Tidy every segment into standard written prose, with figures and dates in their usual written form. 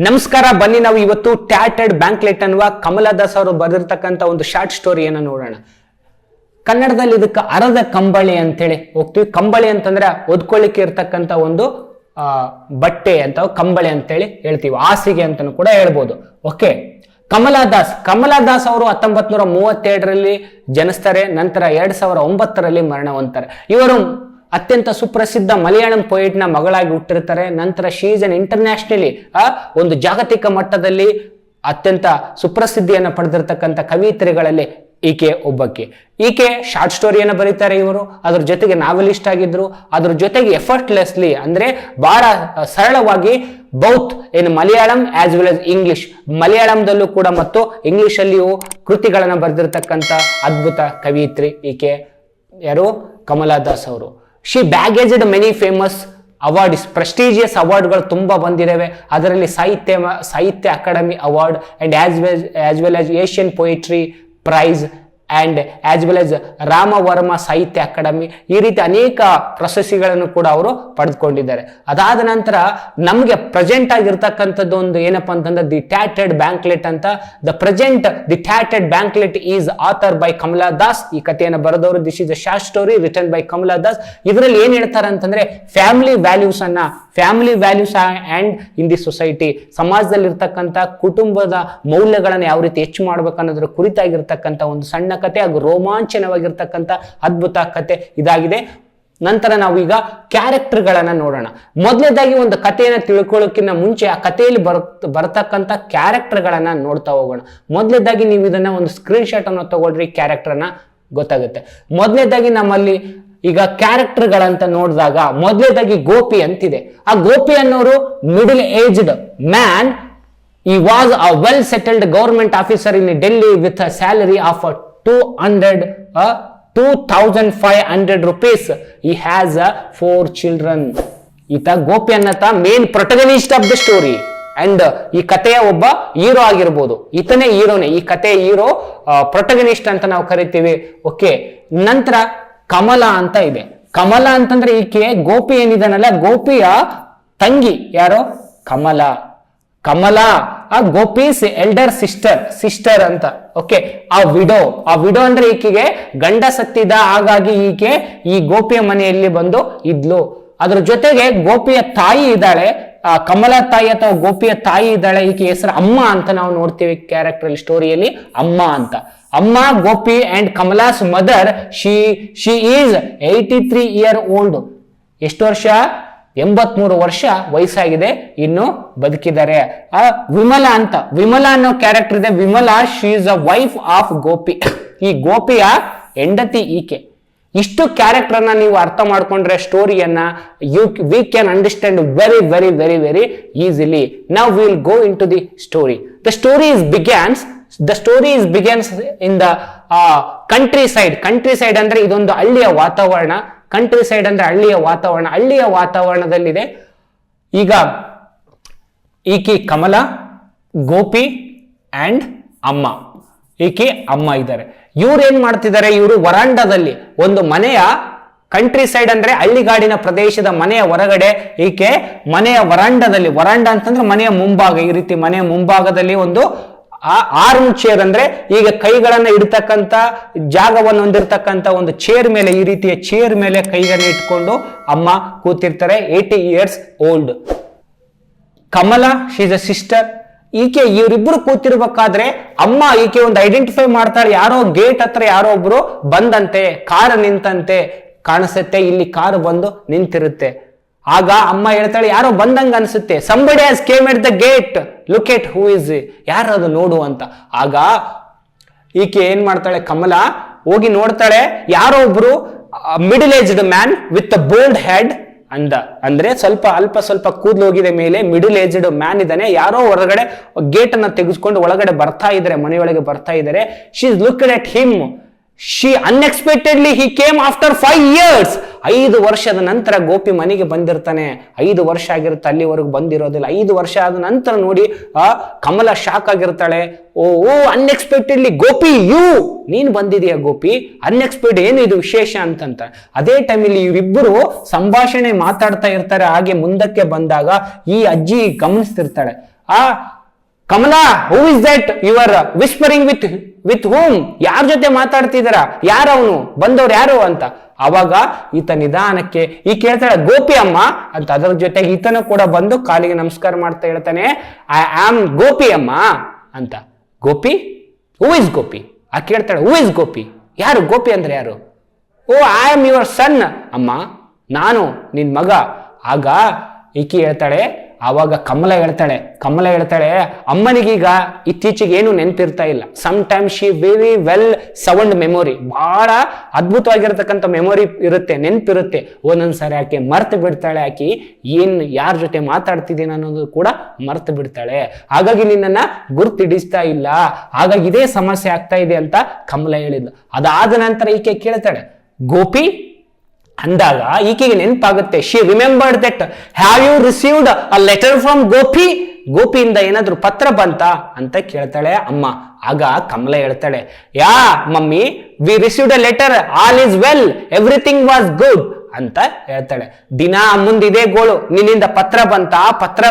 ನಮಸ್ಕಾರ. ಬನ್ನಿ ನಾವು ಇವತ್ತು ಟ್ಯಾಟೆಡ್ ಬ್ಯಾಂಕ್ಲೆಟ್ ಅನ್ನುವ ಕಮಲಾದಾಸ್ ಅವರು ಬರೆದಿರ್ತಕ್ಕಂಥ ಒಂದು ಶಾರ್ಟ್ ಸ್ಟೋರಿಯನ್ನು ನೋಡೋಣ. ಕನ್ನಡದಲ್ಲಿ ಇದಕ್ಕೆ ಅರದ ಕಂಬಳಿ ಅಂತೇಳಿ ಹೋಗ್ತೀವಿ. ಕಂಬಳಿ ಅಂತಂದ್ರೆ ಒದ್ಕೊಳ್ಳಿಕ್ಕೆ ಇರ್ತಕ್ಕಂಥ ಒಂದು ಬಟ್ಟೆ ಅಂತ ಕಂಬಳಿ ಅಂತೇಳಿ ಹೇಳ್ತೀವಿ. ಹಾಸಿಗೆ ಅಂತಲೂ ಕೂಡ ಹೇಳ್ಬೋದು. ಓಕೆ, ಕಮಲಾದಾಸ್ ಅವರು 1932ರಲ್ಲಿ ಜನಿಸ್ತಾರೆ. ನಂತರ 2009ರಲ್ಲಿ ಮರಣ ಹೊಂದ್ತಾರೆ. ಇವರು ಅತ್ಯಂತ ಸುಪ್ರಸಿದ್ಧ ಮಲಯಾಳಂ ಪೊಯಿಟ್ ನ ಮಗಳಾಗಿ ಹುಟ್ಟಿರ್ತಾರೆ. ನಂತರ ಶೀಸ್ ಅನ್ ಇಂಟರ್ನ್ಯಾಷನಲಿ ಒಂದು ಜಾಗತಿಕ ಮಟ್ಟದಲ್ಲಿ ಅತ್ಯಂತ ಸುಪ್ರಸಿದ್ಧಿಯನ್ನು ಪಡೆದಿರ್ತಕ್ಕಂಥ ಕವಿಯತ್ರಿಗಳಲ್ಲಿ ಈಕೆ ಒಬ್ಬಕ್ಕೆ. ಈಕೆ ಶಾರ್ಟ್ ಸ್ಟೋರಿಯನ್ನು ಬರೀತಾರೆ ಇವರು. ಅದ್ರ ಜೊತೆಗೆ ನಾವೆಲಿಸ್ಟ್ ಆಗಿದ್ರು. ಅದ್ರ ಜೊತೆಗೆ ಎಫರ್ಟ್ಲೆಸ್ಲಿ ಅಂದ್ರೆ ಬಹಳ ಸರಳವಾಗಿ both in Malayalam as well as English, ಮಲಯಾಳಂದಲ್ಲೂ ಕೂಡ ಮತ್ತು ಇಂಗ್ಲಿಷ್ ಅಲ್ಲಿಯೂ ಕೃತಿಗಳನ್ನು ಬರೆದಿರ್ತಕ್ಕಂಥ ಅದ್ಭುತ ಕವಿಯತ್ರಿ ಈಕೆ. ಯಾರು? ಕಮಲಾದಾಸ್ ಅವರು. She bagged many famous awards, prestigious ಅವಾರ್ಡ್ಗಳು ತುಂಬಾ ಬಂದಿದ್ದಾವೆ. ಅದರಲ್ಲಿ Sahitya Akademi award and as well as Asian poetry prize and as well as Ramavarma Sahitya Akademi, ಈ ರೀತಿ ಅನೇಕ ಪ್ರಶಸ್ತಿಗಳನ್ನು ಕೂಡ ಅವರು ಪಡೆದುಕೊಂಡಿದ್ದಾರೆ. ಅದಾದ ನಂತರ ನಮಗೆ ಪ್ರೆಸೆಂಟ್ ಆಗಿರ್ತಕ್ಕಂಥದ್ದು ಒಂದು ಏನಪ್ಪಾ ಅಂತಂದ್ರೆ ದಿ ಟ್ಯಾಟೆಡ್ ಬ್ಯಾಂಕ್ಲೆಟ್ ಅಂತ. ದಿ ಟ್ಯಾಟೆಡ್ blanket is author by Kamala Das. ಈ ಕಥೆಯನ್ನು ಬರೆದವರು. This is a short story written by Kamala Das. ಇದರಲ್ಲಿ ಏನ್ ಹೇಳ್ತಾರೆ ಅಂತಂದ್ರೆ family values and in the society, ಸಮಾಜದಲ್ಲಿ ಇರ್ತಕ್ಕಂಥ ಕುಟುಂಬದ ಮೌಲ್ಯಗಳನ್ನು ಯಾವ ರೀತಿ ಹೆಚ್ಚು ಮಾಡ್ಬೇಕು ಅನ್ನೋದ್ರ ಕುರಿತಾಗಿರ್ತಕ್ಕಂಥ ಒಂದು ಸಣ್ಣ ಕತೆ ಹಾಗೂ ರೋಮಾಂಚನವಾಗಿರ್ತಕ್ಕಂಥ ಅದ್ಭುತ ಕತೆ ಇದಾಗಿದೆ. ನಂತರ ನಾವು ಈಗ ಕ್ಯಾರೆಕ್ಟರ್ಗಳನ್ನ ನೋಡೋಣ. ಮೊದಲನೇದಾಗಿ ಒಂದು ಕಥೆಯನ್ನು ತಿಳ್ಕೊಳ್ಳೋಕ್ಕಿಂತ ಮುಂಚೆ ಆ ಕಥೆಯಲ್ಲಿ ಬರ್ತಕ್ಕಂಥ ಕ್ಯಾರೆಕ್ಟರ್ಗಳನ್ನ ನೋಡ್ತಾ ಹೋಗೋಣ. ಮೊದಲನೇದಾಗಿ ನೀವು ಇದನ್ನ ಒಂದು ಸ್ಕ್ರೀನ್ ಶಾಟ್ ಅನ್ನು ತಗೊಳ್ರಿ, ಕ್ಯಾರೆಕ್ಟರ್ನ ಗೊತ್ತಾಗುತ್ತೆ. ಮೊದಲನೇದಾಗಿ ನಮ್ಮಲ್ಲಿ ಈಗ ಕ್ಯಾರೆಕ್ಟರ್ಗಳಂತ ನೋಡಿದಾಗ ಮೊದಲನೇದಾಗಿ ಗೋಪಿ ಅಂತಿದೆ. ಆ ಗೋಪಿ ಅನ್ನೋರು middle aged man. He was a well settled government officer in Delhi with a salary of 2,500 rupees. He has 4 children. ಈತ ಗೋಪಿ ಅನ್ನತ main protagonist of the story and ಈ ಕಥೆಯ ಒಬ್ಬ ಹೀರೋ ಆಗಿರ್ಬೋದು. ಈತನೇ ಹೀರೋನೇ, ಈ ಕಥೆಯ ಹೀರೋ, ಪ್ರೊಟಗನಿಸ್ಟ್ ಅಂತ ನಾವು ಕರಿತೀವಿ. ಓಕೆ, ನಂತರ ಕಮಲಾ ಅಂತ ಇದೆ. ಕಮಲಾ ಅಂತಂದ್ರೆ ಈಕೆ ಗೋಪಿ ಏನಿದಾನಲ್ಲ, ಗೋಪಿಯ ತಂಗಿ. ಯಾರೋ? ಕಮಲಾ ಆ ಗೋಪೀಸ್ ಎಲ್ಡರ್ ಸಿಸ್ಟರ್ ಅಂತ. ಓಕೆ, ಆ ವಿಡೋ ಅಂದ್ರೆ ಈಕೆಗೆ ಗಂಡ ಸತ್ತಿದ, ಹಾಗಾಗಿ ಈಕೆ ಈ ಗೋಪಿಯ ಮನೆಯಲ್ಲಿ ಬಂದು ಇದ್ಲು. ಅದ್ರ ಜೊತೆಗೆ ಗೋಪಿಯ ತಾಯಿ ಇದ್ದಾಳೆ, ಕಮಲಾ ತಾಯಿ ಅಥವಾ ಗೋಪಿಯ ತಾಯಿ ಇದ್ದಾಳೆ. ಈಕೆ ಹೆಸರು ಅಮ್ಮ ಅಂತ ನಾವು ನೋಡ್ತೀವಿ ಕ್ಯಾರೆಕ್ಟರ್ ಸ್ಟೋರಿಯಲ್ಲಿ, ಅಮ್ಮ ಅಂತ. ಅಮ್ಮ Gopi and Kamala's mother she is 83 year old. ಎಷ್ಟು ವರ್ಷ? 83 ವರ್ಷ ವಯಸ್ಸಾಗಿದೆ, ಇನ್ನು ಬದುಕಿದ್ದಾರೆ. ವಿಮಲಾ ಅನ್ನೋ ಕ್ಯಾರೆಕ್ಟರ್ ಇದೆ. Vimala, she is a wife of Gopi. ಈ ಗೋಪಿಯ ಹೆಂಡತಿ ಈಕೆ. ಇಷ್ಟು ಕ್ಯಾರೆಕ್ಟರ್ ಅನ್ನ ನೀವು ಅರ್ಥ ಮಾಡ್ಕೊಂಡ್ರೆ ಸ್ಟೋರಿಯನ್ನ we can understand very very very very easily. Now we will go into the story. The story begins in the countryside ಅಂದ್ರೆ ಇದೊಂದು ಹಳ್ಳಿಯ ವಾತಾವರಣ. ಕಂಟ್ರಿ ಸೈಡ್ ಅಂದ್ರೆ ಹಳ್ಳಿಯ ವಾತಾವರಣದಲ್ಲಿದೆ. ಈಗ ಈಕೆ ಕಮಲಾ, ಗೋಪಿ ಅಂಡ್ ಅಮ್ಮ. ಅಮ್ಮ ಇದ್ದಾರೆ. ಇವ್ರು ಏನ್ ಮಾಡ್ತಿದ್ದಾರೆ? ಇವರು ವರಾಂಡದಲ್ಲಿ ಒಂದು ಮನೆಯ, ಕಂಟ್ರಿ ಸೈಡ್ ಅಂದ್ರೆ ಹಳ್ಳಿಗಾಡಿನ ಪ್ರದೇಶದ ಮನೆಯ ಹೊರಗಡೆ, ಈಕೆ ಮನೆಯ ವರಾಂಡ ಅಂತಂದ್ರೆ ಮನೆಯ ಮುಂಭಾಗ. ಈ ರೀತಿ ಮನೆಯ ಮುಂಭಾಗದಲ್ಲಿ ಒಂದು ಆರ್ಮ್ ಚೇರ್ ಅಂದ್ರೆ ಈಗ ಕೈಗಳನ್ನ ಇಡ್ತಕ್ಕಂತ ಜಾಗವನ್ನು ಹೊಂದಿರತಕ್ಕಂತ ಒಂದು ಚೇರ್ ಮೇಲೆ, ಈ ರೀತಿಯ ಚೇರ್ ಮೇಲೆ ಕೈಗಳನ್ನ ಇಟ್ಕೊಂಡು ಅಮ್ಮ ಕೂತಿರ್ತಾರೆ. 80 years old. Kamala, she is a sister. ಇವರಿಬ್ರು ಕೂತಿರ್ಬೇಕಾದ್ರೆ ಅಮ್ಮ ಈಕೆ ಒಂದು ಐಡೆಂಟಿಫೈ ಮಾಡ್ತಾಳೆ. ಯಾರೋ ಗೇಟ್ ಹತ್ರ ಯಾರೋ ಒಬ್ರು ಬಂದಂತೆ, ಕಾರ್ ನಿಂತಂತೆ ಕಾಣಿಸುತ್ತೆ. ಇಲ್ಲಿ ಕಾರ್ ಬಂದು ನಿಂತಿರುತ್ತೆ. ಆಗ ಅಮ್ಮ ಹೇಳ್ತಾಳೆ, ಯಾರೋ ಬಂದಂಗ ಅನ್ಸುತ್ತೆ. somebody has came at the gate, look at who is, ಯಾರದು ನೋಡು ಅಂತ. ಆಗ ಈಕೆ ಏನ್ ಮಾಡ್ತಾಳೆ? ಕಮಲಾ ಹೋಗಿ ನೋಡ್ತಾಳೆ, ಯಾರೋ ಒಬ್ರು middle aged man with a bold head ಅಂದ್ರೆ ಸ್ವಲ್ಪ ಕೂದಲು ಹೋಗಿದೆ ಮೇಲೆ, ಮಿಡಲ್ ಏಜ್ಡ್ ಮ್ಯಾನ್ ಇದ್ದಾನೆ. ಯಾರೋ ಹೊರಗಡೆ ಗೇಟ್ ಅನ್ನ ತೆಗೆದುಕೊಂಡು ಒಳಗಡೆ ಬರ್ತಾ ಇದ್ದಾರೆ, ಮನೆಯೊಳಗೆ ಬರ್ತಾ ಇದ್ದಾರೆ. She is looked at him. She unexpectedly he came after 5 years. 5 ವರ್ಷದ ನಂತರ ಗೋಪಿ ಮನೆಗೆ ಬಂದಿರ್ತಾನೆ. 5 ವರ್ಷ ಆಗಿರುತ್ತೆ, ಅಲ್ಲಿವರೆಗೂ ಬಂದಿರೋದಿಲ್ಲ. 5 ವರ್ಷ ಆದ ನಂತರ ನೋಡಿ ಕಮಲ ಶಾಕ್ ಆಗಿರ್ತಾಳೆ. ಓ ಅನ್ಎಕ್ಸ್ಪೆಕ್ಟೆಡ್ಲಿ ಗೋಪಿ ನೀನ್ ಬಂದಿದೀಯ ಗೋಪಿ, ಅನ್ಎಕ್ಸ್ಪೆಕ್ಟೆಡ್, ಏನು ಇದು ವಿಶೇಷ ಅಂತಂತ. ಅದೇ ಟೈಮಲ್ಲಿ ಇವರಿಬ್ಬರು ಸಂಭಾಷಣೆ ಮಾತಾಡ್ತಾ ಇರ್ತಾರೆ. ಹಾಗೆ ಮುಂದಕ್ಕೆ ಬಂದಾಗ ಈ ಅಜ್ಜಿ ಗಮನಿಸ್ತಿರ್ತಾಳೆ, Kamala, who is that you are whispering with whom? ಯಾರ ಜೊತೆ ಮಾತಾಡ್ತಿದಾರ? ಯಾರವನು? ಬಂದವ್ರು ಯಾರು ಅಂತ. ಅವಾಗ ಈತ ನಿಧಾನಕ್ಕೆ ಈ ಕೇಳ್ತಾಳೆ, ಗೋಪಿ ಅಮ್ಮ ಅಂತ. ಅದರ ಜೊತೆಗೆ ಈತನು ಕೂಡ ಬಂದು ಕಾಲಿಗೆ ನಮಸ್ಕಾರ ಮಾಡ್ತಾ ಹೇಳ್ತಾನೆ, ಐ ಆಮ್ ಗೋಪಿ ಅಮ್ಮ ಅಂತ. ಗೋಪಿ? Who is Gopi? ಆ ಕೇಳ್ತಾಳೆ, ಹೂ ಇಸ್ ಗೋಪಿ? ಯಾರು ಗೋಪಿ ಅಂದ್ರೆ ಯಾರು? Oh I am your son ಅಮ್ಮ, ನಾನು ನಿನ್ ಮಗ. ಆಗ ಈಕಿ ಹೇಳ್ತಾಳೆ, ಆವಾಗ ಕಮಲ ಹೇಳ್ತಾಳೆ, ಅಮ್ಮನಿಗೀಗ ಇತ್ತೀಚೆಗೆ ಏನು ನೆನಪಿರ್ತಾ ಇಲ್ಲ. Some time she very well sound memory, ಬಹಳ ಅದ್ಭುತವಾಗಿರ್ತಕ್ಕಂಥ ಮೆಮೊರಿ ಇರುತ್ತೆ, ನೆನಪಿರುತ್ತೆ. ಒಂದೊಂದ್ಸಾರಿ ಆಕೆ ಮರ್ತು ಬಿಡ್ತಾಳೆ. ಆಕೆ ಯಾರ ಜೊತೆ ಮಾತಾಡ್ತಿದ್ದೀನಿ ಅನ್ನೋದು ಕೂಡ ಮರ್ತು ಬಿಡ್ತಾಳೆ. ಹಾಗಾಗಿ ನಿನ್ನನ್ನ ಗುರ್ತಿಡಿಸ್ತಾ ಇಲ್ಲ, ಹಾಗಾಗಿ ಇದೇ ಸಮಸ್ಯೆ ಆಗ್ತಾ ಇದೆ ಅಂತ ಕಮಲ ಹೇಳಿದ್ಲು. ಅದಾದ ನಂತರ ಈಕೆ ಕೇಳ್ತಾಳೆ, ಗೋಪಿ ಅಂದಾಗ ಈಕೆಗೆ ನೆನಪಾಗುತ್ತೆ. She remembered that have you received a letter from Gopi? ಗೋಪಿಯಿಂದ ಏನಾದ್ರು ಪತ್ರ ಬಂತ ಅಂತ ಕೇಳ್ತಾಳೆ ಅಮ್ಮ. ಆಗ ಕಮಲ ಹೇಳ್ತಾಳೆ, yeah mummy, we received a letter, all is well, everything was good ಅಂತ ಹೇಳ್ತಾಳೆ. ದಿನ ಅಮ್ಮಂದಿದೆ ಗೋಳು, ನಿನ್ನಿಂದ ಪತ್ರ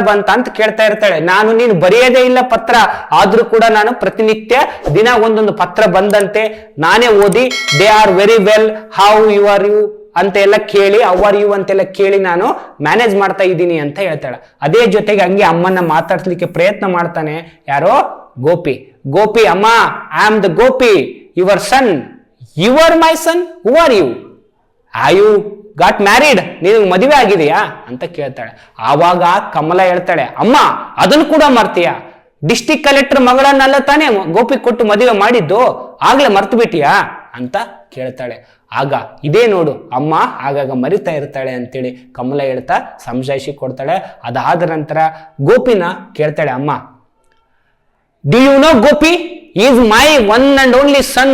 ಬಂತ ಅಂತ ಕೇಳ್ತಾ ಇರ್ತಾಳೆ. ನೀನು ಬರೆಯೋದೇ ಇಲ್ಲ ಪತ್ರ, ಆದ್ರೂ ಕೂಡ ನಾನು ಪ್ರತಿನಿತ್ಯ ದಿನ ಒಂದೊಂದು ಪತ್ರ ಬಂದಂತೆ ನಾನೇ ಓದಿ, they are very well, how you are you ಅಂತೆಲ್ಲ ಕೇಳಿ, ಅವರ್ ಯು ಅಂತೆಲ್ಲ ಕೇಳಿ ನಾನು ಮ್ಯಾನೇಜ್ ಮಾಡ್ತಾ ಇದ್ದೀನಿ ಅಂತ ಹೇಳ್ತಾಳೆ. ಅದೇ ಜೊತೆಗೆ ಹಂಗೆ ಅಮ್ಮನ್ನ ಮಾತಾಡ್ಸ್ಲಿಕ್ಕೆ ಪ್ರಯತ್ನ ಮಾಡ್ತಾನೆ ಯಾರೋ ಗೋಪಿ ಅಮ್ಮ, I am the Gopi, your son. You are my son? Who are you? Are you got married? ನೀನು ಮದುವೆ ಆಗಿದೆಯಾ ಅಂತ ಕೇಳ್ತಾಳೆ. ಆವಾಗ ಕಮಲ ಹೇಳ್ತಾಳೆ, ಅಮ್ಮ ಅದನ್ನು ಕೂಡ ಮರ್ತೀಯಾ? ಡಿಸ್ಟಿಕ್ ಕಲೆಕ್ಟರ್ ಮಗಳನ್ನೆಲ್ಲ ತಾನೇ ಗೋಪಿ ಕೊಟ್ಟು ಮದುವೆ ಮಾಡಿದ್ದು, ಆಗ್ಲೇ ಮರ್ತು ಬಿಟ್ಟಿಯಾ ಅಂತ ಕೇಳ್ತಾಳೆ. ಆಗ ಇದೇ ನೋಡು ಅಮ್ಮ ಆಗಾಗ ಮರಿತಾ ಇರ್ತಾಳೆ ಅಂತೇಳಿ ಕಮಲ ಹೇಳ್ತಾ ಸಂಜಾಯಿಸಿ ಕೊಡ್ತಾಳೆ. ಅದಾದ ನಂತರ ಗೋಪಿನ ಕೇಳ್ತಾಳೆ, ಅಮ್ಮ do you know Gopi is my one and only son,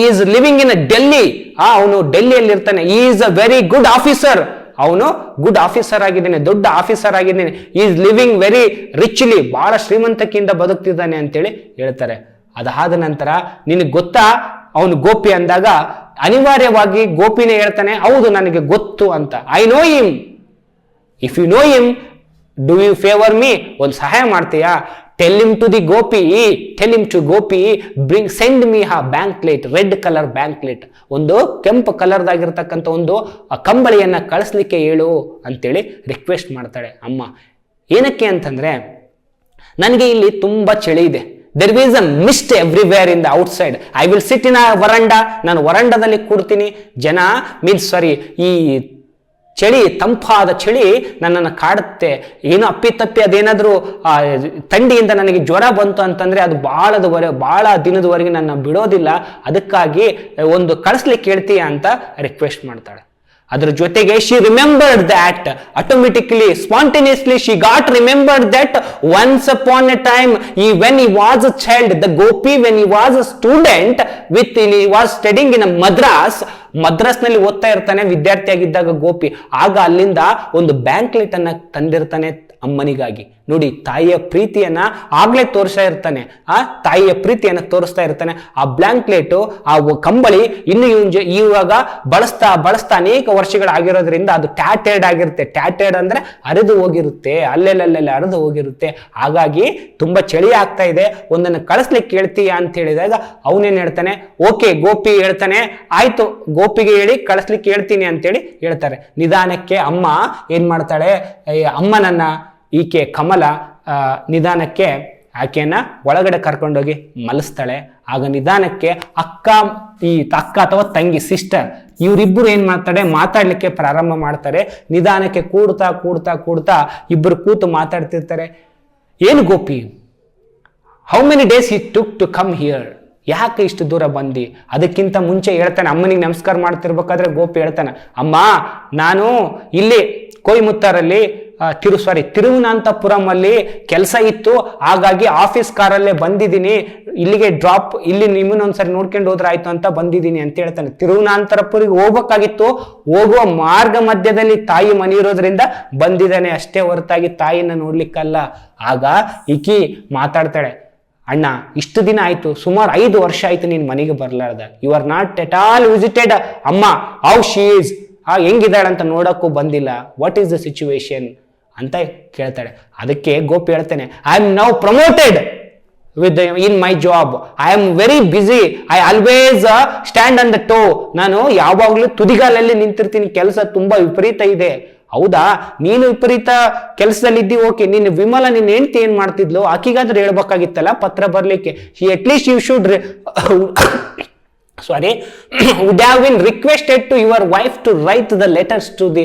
is living in Delhi. ಅವನು ಡೆಲ್ಲಿಯಲ್ಲಿ ಇರ್ತಾನೆ. Is a very good officer, ಅವನು ಗುಡ್ ಆಫೀಸರ್ ಆಗಿದ್ದಾನೆ, ದೊಡ್ಡ ಆಫೀಸರ್ ಆಗಿದ್ದಾನೆ. ಈಸ್ ಲಿವಿಂಗ್ ವೆರಿ ರಿಚ್ಲಿ, ಬಹಳ ಶ್ರೀಮಂತಿಕೆಯಿಂದ ಬದುಕ್ತಿದ್ದಾನೆ ಅಂತೇಳಿ ಹೇಳ್ತಾರೆ. ಅದಾದ ನಂತರ ನಿನಗೆ ಗೊತ್ತಾ ಅವನು ಗೋಪಿ ಅಂದಾಗ ಅನಿವಾರ್ಯವಾಗಿ ಗೋಪಿನೇ ಹೇಳ್ತಾನೆ, ಹೌದು ನನಗೆ ಗೊತ್ತು ಅಂತ. I know him. If you know him, do you favour me? ಒಂದು ಸಹಾಯ ಮಾಡ್ತೀಯಾ? Tell him to Gopi send me blanket, red colour blanket, ಒಂದು ಕೆಂಪು ಕಲರ್ದಾಗಿರ್ತಕ್ಕಂಥ ಒಂದು ಕಂಬಳಿಯನ್ನ ಕಳಿಸ್ಲಿಕ್ಕೆ ಹೇಳು ಅಂತೇಳಿ ರಿಕ್ವೆಸ್ಟ್ ಮಾಡ್ತಾಳೆ ಅಮ್ಮ. ಏನಕ್ಕೆ ಅಂತಂದ್ರೆ, ನನಗೆ ಇಲ್ಲಿ ತುಂಬಾ ಚಳಿ ಇದೆ. There is a mist everywhere in the outside. I will sit in a veranda. ನಾನು ವರಂಡದಲ್ಲಿ ಕೂಡ್ತೀನಿ. ಈ ಚಳಿ, ತಂಪಾದ ಚಳಿ ನನ್ನನ್ನು ಕಾಡುತ್ತೆ. ಏನೋ ಅಪ್ಪಿತಪ್ಪಿ ಅದೇನಾದ್ರೂ ಥಂಡಿಯಿಂದ ನನಗೆ ಜ್ವರ ಬಂತು ಅಂತಂದ್ರೆ ಅದು ಬಹಳ ದಿನದವರೆಗೆ ನನ್ನ ಬಿಡೋದಿಲ್ಲ. ಅದಕ್ಕಾಗಿ ಒಂದು ಕಳಿಸ್ಲಿಕ್ಕೆ ಹೇಳ್ತೀಯಾ ಅಂತ ರಿಕ್ವೆಸ್ಟ್ ಮಾಡ್ತಾಳೆ. ಅದರ ಜೊತೆಗೆ she remembered that automatically, spontaneously she got remembered that once upon a time when he was a child, the Gopi when he was a student he was studying in ಮದ್ರಾಸ್ನಲ್ಲಿ ಓದ್ತಾ ಇರ್ತಾನೆ ವಿದ್ಯಾರ್ಥಿಯಾಗಿದ್ದಾಗ ಗೋಪಿ. ಆಗ ಅಲ್ಲಿಂದ ಒಂದು ಬ್ಯಾಂಕ್ಲೆಟ್ ಅನ್ನ ತಂದಿರ್ತಾನೆ ಅಮ್ಮನಿಗಾಗಿ. ನೋಡಿ, ತಾಯಿಯ ಪ್ರೀತಿಯನ್ನ ಆಗ್ಲೇ ತೋರಿಸ್ತಾ ಇರ್ತಾನೆ. ತೋರಿಸ್ತಾ ಇರ್ತಾನೆ. ಆ ಬ್ಲಾಂಕ್ಲೆಟ್, ಆ ಕಂಬಳಿ ಇನ್ನು ಇವಾಗ ಬಳಸ್ತಾ ಅನೇಕ ವರ್ಷಗಳಾಗಿರೋದ್ರಿಂದ ಅದು ಟ್ಯಾಟೆಡ್ ಆಗಿರುತ್ತೆ. ಟ್ಯಾಟೆಡ್ ಅಂದ್ರೆ ಹರಿದು ಹೋಗಿರುತ್ತೆ, ಅಲ್ಲೆಲ್ಲ ಹರಿದು ಹೋಗಿರುತ್ತೆ. ಹಾಗಾಗಿ ತುಂಬಾ ಚಳಿ ಆಗ್ತಾ ಇದೆ, ಒಂದನ್ನು ಕಳಿಸ್ಲಿಕ್ಕೆ ಹೇಳ್ತೀಯಾ ಅಂತ ಹೇಳಿದಾಗ ಅವನೇನ್ ಹೇಳ್ತಾನೆ, ಓಕೆ. ಗೋಪಿ ಹೇಳ್ತಾನೆ, ಆಯ್ತು, ಗೋಪಿಗೆ ಹೇಳಿ ಕಳಿಸ್ಲಿಕ್ಕೆ ಹೇಳ್ತೀನಿ ಅಂತೇಳಿ ಹೇಳ್ತಾರೆ. ನಿಧಾನಕ್ಕೆ ಅಮ್ಮ ಏನ್ ಮಾಡ್ತಾಳೆ, ಅಮ್ಮನನ್ನ ಈಕೆ ಕಮಲ ನಿಧಾನಕ್ಕೆ ಆಕೆಯನ್ನ ಒಳಗಡೆ ಕರ್ಕೊಂಡೋಗಿ ಮಲಸ್ತಾಳೆ. ಆಗ ನಿಧಾನಕ್ಕೆ ಅಕ್ಕ ಅಥವಾ ತಂಗಿ, ಸಿಸ್ಟರ್, ಇವರಿಬ್ಬರು ಏನ್ ಮಾತಾಡ್ಲಿಕ್ಕೆ ಪ್ರಾರಂಭ ಮಾಡ್ತಾರೆ. ನಿಧಾನಕ್ಕೆ ಕೂಡ್ತಾ ಇಬ್ಬರು ಕೂತು ಮಾತಾಡ್ತಿರ್ತಾರೆ. ಏನು Gopi, how many days he took to come here? ಯಾಕೆ ಇಷ್ಟು ದೂರ ಬಂದಿ? ಅದಕ್ಕಿಂತ ಮುಂಚೆ ಹೇಳ್ತಾನೆ, ಅಮ್ಮನಿಗೆ ನಮಸ್ಕಾರ ಮಾಡ್ತಿರ್ಬೇಕಾದ್ರೆ ಗೋಪಿ ಹೇಳ್ತಾನೆ, ಅಮ್ಮ ನಾನು ಇಲ್ಲಿ ಕೊಯಮತ್ತೂರಲ್ಲಿ ತಿರುವನಂತಪುರಂ ಅಲ್ಲಿ ಕೆಲಸ ಇತ್ತು, ಹಾಗಾಗಿ ಆಫೀಸ್ ಕಾರಲ್ಲೇ ಬಂದಿದ್ದೀನಿ, ಇಲ್ಲಿಗೆ ಡ್ರಾಪ್, ಇಲ್ಲಿ ನಿಮ್ಮನ್ನೊಂದ್ಸರಿ ನೋಡ್ಕೊಂಡು ಹೋದ್ರೆ ಆಯ್ತು ಅಂತ ಬಂದಿದ್ದೀನಿ ಅಂತ ಹೇಳ್ತಾನೆ. ತಿರುವನಂತಪುರಿಗೆ ಹೋಗ್ಬೇಕಾಗಿತ್ತು, ಹೋಗುವ ಮಾರ್ಗ ಮಧ್ಯದಲ್ಲಿ ತಾಯಿ ಮನೆ ಇರೋದ್ರಿಂದ ಬಂದಿದ್ದಾನೆ ಅಷ್ಟೇ ಹೊರತಾಗಿ ತಾಯಿನ ನೋಡ್ಲಿಕ್ಕಲ್ಲ. ಆಗ ಈಕಿ ಮಾತಾಡ್ತಾಳೆ, ಅಣ್ಣ ಇಷ್ಟು ದಿನ ಆಯ್ತು, ಸುಮಾರು 5 ವರ್ಷ ಆಯ್ತು ನೀನ್ ಮನೆಗೆ ಬರ್ಲಾರ್ದ, you are not at all visited ಅಮ್ಮ, ಹೌ ಶಿ ಈಸ್, ಹೆಂಗಿದ್ದಾಳೆ ಅಂತ ನೋಡಕ್ಕೂ ಬಂದಿಲ್ಲ, ವಾಟ್ ಈಸ್ ದ ಸಿಚುವೇಶನ್ ಅಂತ ಕೇಳ್ತಾಳೆ. ಅದಕ್ಕೆ ಗೋಪಿ ಹೇಳ್ತಾನೆ, I am now promoted in my job, I am very busy, I always stand on the toe, ನಾನು ಯಾವಾಗಲೂ ತುದಿಗಾಲಲ್ಲಿ ನಿಂತಿರ್ತೀನಿ, ಕೆಲಸ ತುಂಬಾ ವಿಪರೀತ ಇದೆ. ಹೌದಾ, ನೀನು ವಿಪರೀತ ಕೆಲಸದಲ್ಲಿ ಇದ್ದಿ, ಓಕೆ, ನೀನು ವಿಮಲ ನಿನ್ನ ಹೆಂಡತಿ ಏನ್ ಮಾಡ್ತಿದ್ಲು, ಆಕಿಗಾದ್ರೂ ಹೇಳ್ಬೇಕಾಗಿತ್ತಲ್ಲ ಪತ್ರ ಬರ್ಲಿಕ್ಕೆ. At least you should would have been requested to your wife to write the letters to the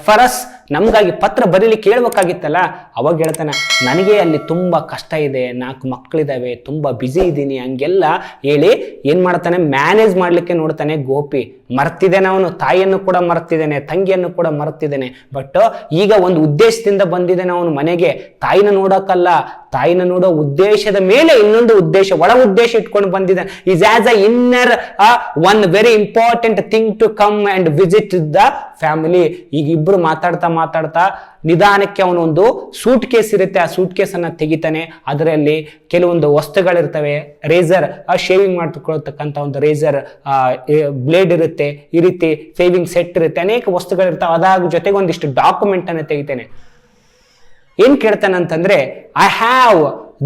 for us, ನಮ್ಗಾಗಿ ಪತ್ರ ಬರೀಲಿಕ್ಕೆ ಹೇಳ್ಬೇಕಾಗಿತ್ತಲ್ಲ. ಅವಾಗ ಹೇಳ್ತಾನೆ, ನನಗೆ ಅಲ್ಲಿ ತುಂಬಾ ಕಷ್ಟ ಇದೆ, 4 ಮಕ್ಕಳಿದಾವೆ, ತುಂಬಾ ಬ್ಯುಸಿ ಇದ್ದೀನಿ, ಹಂಗೆಲ್ಲ ಹೇಳಿ ಏನ್ ಮಾಡ್ತಾನೆ, ಮ್ಯಾನೇಜ್ ಮಾಡ್ಲಿಕ್ಕೆ ನೋಡ್ತಾನೆ. ಗೋಪಿ ಮರ್ತಿದ್ದೇನೆ, ಅವನು ತಾಯಿಯನ್ನು ಕೂಡ ಮರ್ತಿದ್ದೇನೆ, ತಂಗಿಯನ್ನು ಕೂಡ ಮರ್ತಿದ್ದೇನೆ, ಬಟ್ ಈಗ ಒಂದು ಉದ್ದೇಶದಿಂದ ಬಂದಿದ್ದೇನೆ ಅವನು ಮನೆಗೆ, ತಾಯಿನ ನೋಡಕ್ಕಲ್ಲ, ತಾಯಿನ ನೋಡೋ ಉದ್ದೇಶದ ಮೇಲೆ ಇನ್ನೊಂದು ಉದ್ದೇಶ, ಒಳ ಉದ್ದೇಶ ಇಟ್ಕೊಂಡು ಬಂದಿದ್ದಾನೆ. Is as a inner one very important thing to come and visit the family. ಈಗ ಇಬ್ರು ಮಾತಾಡ್ತಾ ನಿಧಾನಕ್ಕೆ ಅವನೊಂದು ಸೂಟ್ ಕೇಸ್ ಇರುತ್ತೆ, ಆ ಸೂಟ್ ಕೇಸ್ ಅನ್ನ ತೆಗಿತಾನೆ. ಅದರಲ್ಲಿ ಕೆಲವೊಂದು ವಸ್ತುಗಳಿರ್ತವೆ, ರೇಸರ್, ಶೇವಿಂಗ್ ಮಾಡ್ಕೊಳ್ತಕ್ಕಂಥ ಒಂದು ರೇಸರ್ ಬ್ಲೇಡ್ ಇರುತ್ತೆ, ಈ ರೀತಿ ಶೇವಿಂಗ್ ಸೆಟ್ ಇರುತ್ತೆ, ಅನೇಕ ವಸ್ತುಗಳಿರ್ತವೆ. ಅದಾದ ಜೊತೆಗೆ ಒಂದಿಷ್ಟು ಡಾಕ್ಯುಮೆಂಟ್ ಅನ್ನ ತೆಗಿತಾನೆ. ಏನ್ ಕೇಳ್ತಾನೆ ಅಂತಂದ್ರೆ, I have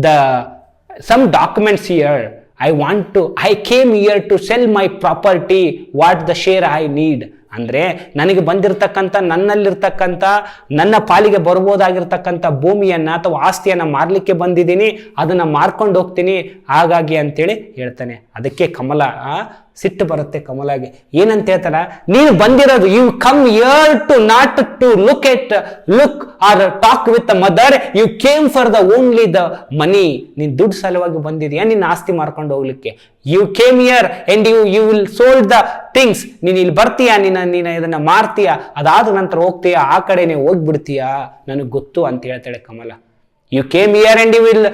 the some documents here, I came here to sell my property, what the share I need. ಅಂದ್ರೆ ನನಗೆ ಬಂದಿರತಕ್ಕಂಥ, ನನ್ನಲ್ಲಿರ್ತಕ್ಕಂಥ, ನನ್ನ ಪಾಲಿಗೆ ಬರ್ಬೋದಾಗಿರ್ತಕ್ಕಂಥ ಭೂಮಿಯನ್ನ ಅಥವಾ ಆಸ್ತಿಯನ್ನ ಮಾರ್ಲಿಕ್ಕೆ ಬಂದಿದ್ದೀನಿ, ಅದನ್ನ ಮಾರ್ಕೊಂಡು ಹೋಗ್ತೀನಿ, ಹಾಗಾಗಿ ಅಂತೇಳಿ ಹೇಳ್ತಾನೆ. ಅದಕ್ಕೆ ಕಮಲ ಸಿಟ್ಟು ಬರುತ್ತೆ ಕಮಲಾಗೆ. ಏನಂತ ಹೇಳ್ತಾರ, ನೀನು ಬಂದಿರೋದು, you come here to not to look or talk with mother, you came for the only the money. ನೀನ್ ದುಡ್ಡು ಸಲುವಾಗಿ ಬಂದಿದ್ಯಾ, ನಿನ್ನ ಆಸ್ತಿ ಮಾರ್ಕೊಂಡು ಹೋಗ್ಲಿಕ್ಕೆ. You came here and you will sold the things. ನೀನ್ ಇಲ್ಲಿ ಬರ್ತೀಯಾ, ನೀನ ಇದನ್ನ ಮಾರ್ತೀಯಾ, ಅದಾದ ನಂತರ ಹೋಗ್ತೀಯಾ, ಆ ಕಡೆನೆ ಹೋಗ್ಬಿಡ್ತೀಯಾ, ನನಗೆ ಗೊತ್ತು ಅಂತ ಹೇಳ್ತಾಳೆ ಕಮಲ. You came here and you will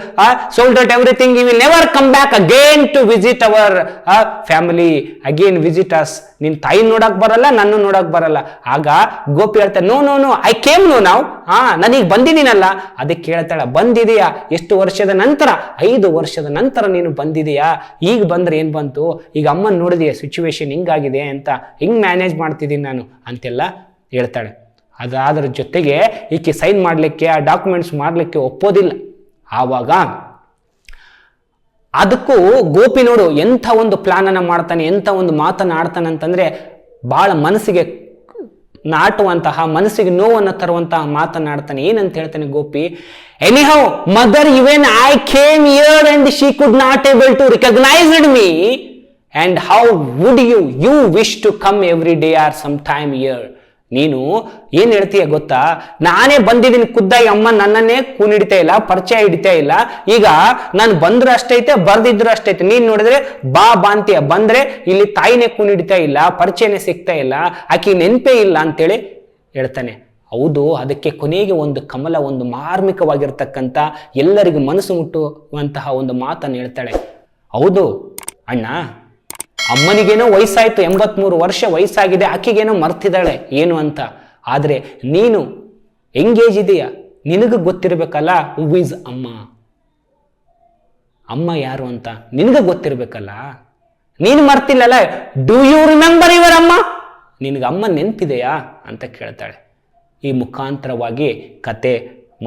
sold out everything, you will never come back again to visit our family, again visit us. ನಿನ್ ತಾಯಿ ನೋಡಕ್ ಬರಲ್ಲ, ನನ್ನ ನೋಡಕ್ ಬರಲ್ಲ. ಆಗ ಗೋಪಿ ಹೇಳ್ತಾಳೆ, ನೋ ಐ ಕೇಮ್ ನಾವು, ನಾನೀಗ ಬಂದಿದ್ದೀನಲ್ಲ. ಅದಕ್ಕೆ ಹೇಳ್ತಾಳ, ಬಂದಿದೆಯಾ, ಎಷ್ಟು ವರ್ಷದ ನಂತರ? 5 ವರ್ಷದ ನಂತರ ನೀನು ಬಂದಿದೆಯಾ, ಈಗ ಬಂದ್ರೆ ಏನ್ ಬಂತು, ಈಗ ಅಮ್ಮನ್ ನೋಡಿದೆಯಾ ಸಿಚುವೇಶನ್ ಹಿಂಗಾಗಿದೆ ಅಂತ, ಹಿಂಗ್ ಮ್ಯಾನೇಜ್ ಮಾಡ್ತಿದ್ದೀನಿ ನಾನು ಅಂತೆಲ್ಲ ಹೇಳ್ತಾಳೆ. ಅದಾದ್ರ ಜೊತೆಗೆ ಈಕೆ ಸೈನ್ ಮಾಡಲಿಕ್ಕೆ, ಆ ಡಾಕ್ಯುಮೆಂಟ್ಸ್ ಮಾಡಲಿಕ್ಕೆ ಒಪ್ಪೋದಿಲ್ಲ. ಆವಾಗ ಅದಕ್ಕೂ ಗೋಪಿ ನೋಡು ಎಂಥ ಒಂದು ಪ್ಲಾನ್ ಅನ್ನ ಮಾಡ್ತಾನೆ, ಎಂಥ ಒಂದು ಮಾತನ್ನ ಆಡ್ತಾನೆ ಅಂತಂದ್ರೆ, ಬಹಳ ಮನಸ್ಸಿಗೆ ನಾಟುವಂತಹ, ಮನಸ್ಸಿಗೆ ನೋವನ್ನು ತರುವಂತಹ ಮಾತನ್ನಾಡ್ತಾನೆ. ಏನಂತ ಹೇಳ್ತಾನೆ Gopi, anyhow mother, even I came here and she could not able to recognized me, and how would you wish to come every day or some time here. ನೀನು ಏನ್ ಹೇಳ್ತೀಯ ಗೊತ್ತಾ, ನಾನೇ ಬಂದಿದ್ದೀನಿ ಖುದ್ದಾಗಿ, ಅಮ್ಮ ನನ್ನನ್ನೇ ಕೂನಿಡ್ತಾ ಇಲ್ಲ, ಪರಿಚಯ ಹಿಡಿತಾ ಇಲ್ಲ. ಈಗ ನಾನು ಬಂದ್ರೆ ಅಷ್ಟೈತೆ, ಬರ್ದಿದ್ರು ಅಷ್ಟೈತೆ. ನೀನ್ ನೋಡಿದ್ರೆ ಬಾ ಅಂತೀಯ, ಬಂದ್ರೆ ಇಲ್ಲಿ ತಾಯಿನೇ ಕೂನಿಡ್ತಾ ಇಲ್ಲ, ಪರಿಚಯನೇ ಸಿಗ್ತಾ ಇಲ್ಲ, ಆಕಿ ನೆನಪೇ ಇಲ್ಲ ಅಂತೇಳಿ ಹೇಳ್ತಾನೆ. ಹೌದು, ಅದಕ್ಕೆ ಕೊನೆಗೆ ಒಂದು ಕಮಲ, ಒಂದು ಮಾರ್ಮಿಕವಾಗಿರ್ತಕ್ಕಂಥ, ಎಲ್ಲರಿಗೂ ಮನಸ್ಸು ಮುಟ್ಟುವಂತಹ ಒಂದು ಮಾತನ್ನು ಹೇಳ್ತಾಳೆ. ಹೌದು ಅಣ್ಣ, ಅಮ್ಮನಿಗೇನೋ ವಯಸ್ಸಾಯ್ತು, 83 ವರ್ಷ ವಯಸ್ಸಾಗಿದೆ, ಆಕೆಗೇನೋ ಮರ್ತಿದ್ದಾಳೆ ಏನು ಅಂತ. ಆದ್ರೆ ನೀನು ಎಂಗೇಜ್ ಇದೆಯಾ, ನಿನಗೂ ಗೊತ್ತಿರ್ಬೇಕಲ್ಲ ಹೂ ಈಸ್ ಅಮ್ಮ, ಅಮ್ಮ ಯಾರು ಅಂತ ನಿನಗೂ ಗೊತ್ತಿರ್ಬೇಕಲ್ಲ. ನೀನು ಮರ್ತಿಲ್ಲಲ್ಲ, ಡೂ ಯು ರಿಮೆಂಬರ್ ಯುವರ್ ಅಮ್ಮ, ನಿನಗೆ ಅಮ್ಮ ನೆನಪಿದೆಯಾ ಅಂತ ಕೇಳ್ತಾಳೆ. ಈ ಮುಖಾಂತರವಾಗಿ ಕತೆ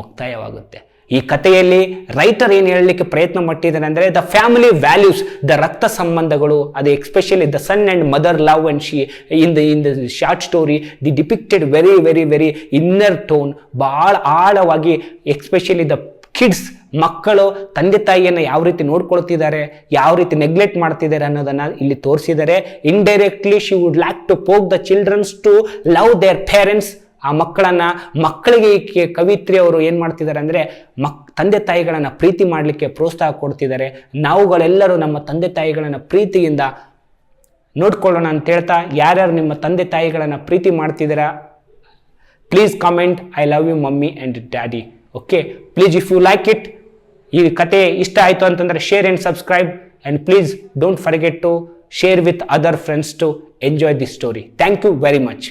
ಮುಕ್ತಾಯವಾಗುತ್ತೆ. ಈ ಕಥೆಯಲ್ಲಿ ರೈಟರ್ ಏನು ಹೇಳಲಿಕ್ಕೆ ಪ್ರಯತ್ನ ಪಟ್ಟಿದ್ದಾನೆ ಅಂದರೆ, ದ ಫ್ಯಾಮಿಲಿ ವ್ಯಾಲ್ಯೂಸ್, ದ ರಕ್ತ ಸಂಬಂಧಗಳು, ಅದು especially the son and mother love and she in the short story the depicted very very very inner tone, ಬಹಳ ಆಳವಾಗಿ, ಎಕ್ಸ್ಪೆಷಲಿ ದ ಕಿಡ್ಸ್, ಮಕ್ಕಳು ತಂದೆ ತಾಯಿಯನ್ನು ಯಾವ ರೀತಿ ನೋಡ್ಕೊಳ್ತಿದ್ದಾರೆ, ಯಾವ ರೀತಿ ನೆಗ್ಲೆಕ್ಟ್ ಮಾಡ್ತಿದ್ದಾರೆ ಅನ್ನೋದನ್ನ ಇಲ್ಲಿ ತೋರಿಸಿದ್ದಾರೆ. Indirectly she would like to poke the childrens to love their parents. ಆ ಮಕ್ಕಳಿಗೆ ಕವಿತ್ರಿ ಅವರು ಏನ್ ಮಾಡ್ತಿದ್ದಾರೆ ಅಂದ್ರೆ, ತಂದೆ ತಾಯಿಗಳನ್ನ ಪ್ರೀತಿ ಮಾಡಲಿಕ್ಕೆ ಪ್ರೋತ್ಸಾಹ ಕೊಡ್ತಿದ್ದಾರೆ. ನಾವುಗಳೆಲ್ಲರೂ ನಮ್ಮ ತಂದೆ ತಾಯಿಗಳನ್ನ ಪ್ರೀತಿಯಿಂದ ನೋಡ್ಕೊಳ್ಳೋಣ ಅಂತ ಹೇಳ್ತಾ, ಯಾರ್ಯಾರು ನಿಮ್ಮ ತಂದೆ ತಾಯಿಗಳನ್ನ ಪ್ರೀತಿ ಮಾಡ್ತಿದ್ದೀರಾ please comment I love you mummy and daddy. Okay, please if you like it, ಈ ಕತೆ ಇಷ್ಟ ಆಯಿತು ಅಂತಂದ್ರೆ share and subscribe, and please don't forget to share with other friends to enjoy this story. Thank you very much.